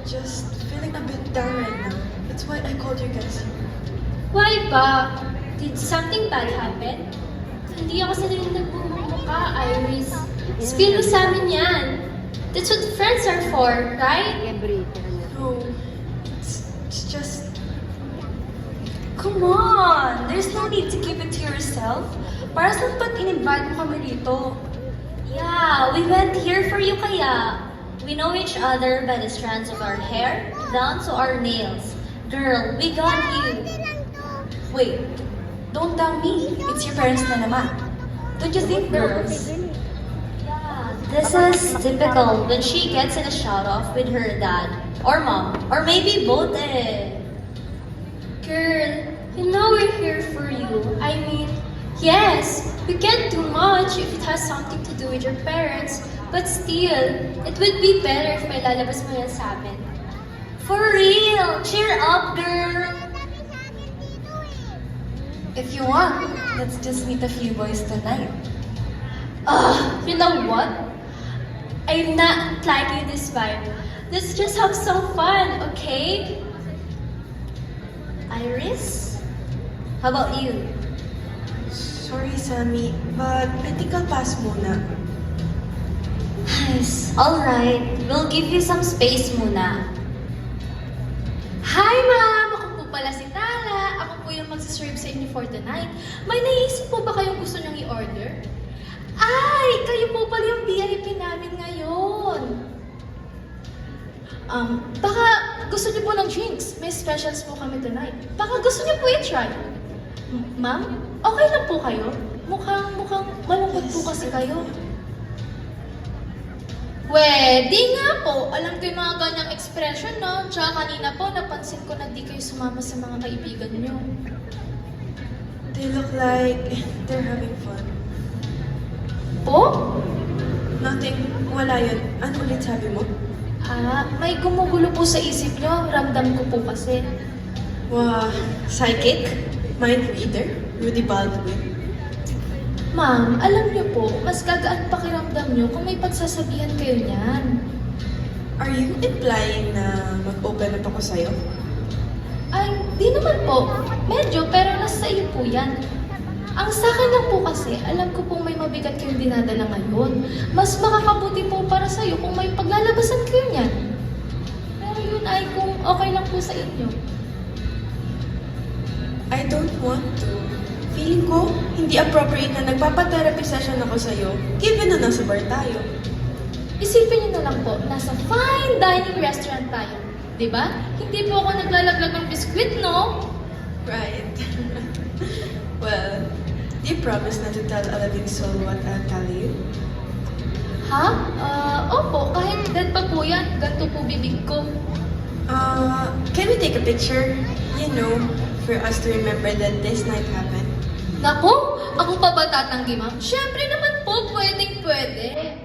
just feeling a bit down right now. That's why I called you guys. Why ba? Did something bad happen? Hindi ako sanay nagmumukha, Iris. Spill mo sa amin yan. That's what friends are for, right? No, it's just... Come on! There's no need to keep it to yourself. Para saan ba't in-invite mo kami dito? Yeah, we went here for you kaya. We know each other by the strands of our hair down to our nails. Girl, we got you. Wait, don't tell me. It's your parents na naman. Don't you think, girls? Yeah, this is typical when she gets in a shout-off with her dad or mom, or maybe both eh. Girl, you know we're here for you. I mean, yes, we can't do much if it has something to do with your parents, but still, it would be better if may lalabas mo yan sa amin. For real, cheer up, girl. If you want, let's just meet a few boys tonight. You know what? I'm not liking this vibe. Let's just have some fun, okay? Iris, how about you? Sorry, Sammy, but I think I'll pass muna. Nice. Alright, we'll give you some space muna. Hi, ma'am! Ako po pala si Tala. Ako po yung magsaserve sa inyo for tonight. May naisip po ba kayong gusto nyong i-order? Ay! Kayo po pala yung VIP namin ngayon. Baka gusto niyo po ng drinks. May specials po kami tonight. Baka gusto niyo po i-try. Ma'am, okay lang po kayo? Mukhang malungkot po kasi kayo. Pwede nga po. Alam ko yung mga ganyang expression, no? Tsaka kanina po, napansin ko na di kayo sumama sa mga kaibigan niyo. They look like they're having fun. Po? Nothing. Wala yun. Ano ulit sabi mo? May gumugulo po sa isip niyo. Ramdam ko po kasi. Wow, psychic? Mind reader? Rudy Baldwin? Ma'am, alam niyo po, mas gagaan pakiramdam niyo kung may pagsasabihan kayo niyan. Are you implying na mag-open up ako sa'yo? Ay, di naman po. Medyo, pero nasa iyo po yan. Ang sa akin lang po kasi, alam ko pong may mabigat kayong dinadala ngayon. Mas makakabuti po para sa iyo kung may paglalabasan kayo niyan. Pero yun ay kung okay lang po sa inyo. I don't want to. Feeling ko, hindi appropriate na nagpapa-therapy session ako sa'yo, given na nasa bar tayo. Isipin niyo na lang po, nasa fine dining restaurant tayo. Di ba? Hindi po ako naglalaglag ng biskwit, no? Right. Well, do you promise not to tell a living soul what I'll tell you? Ha? Opo, kahit dead pa po yan, ganito po bibig ko. Can we take a picture? You know, for us to remember that this night happened. Naku, ako pa ba tatanggi, ma'am? Siyempre naman po, pwedeng-pwede.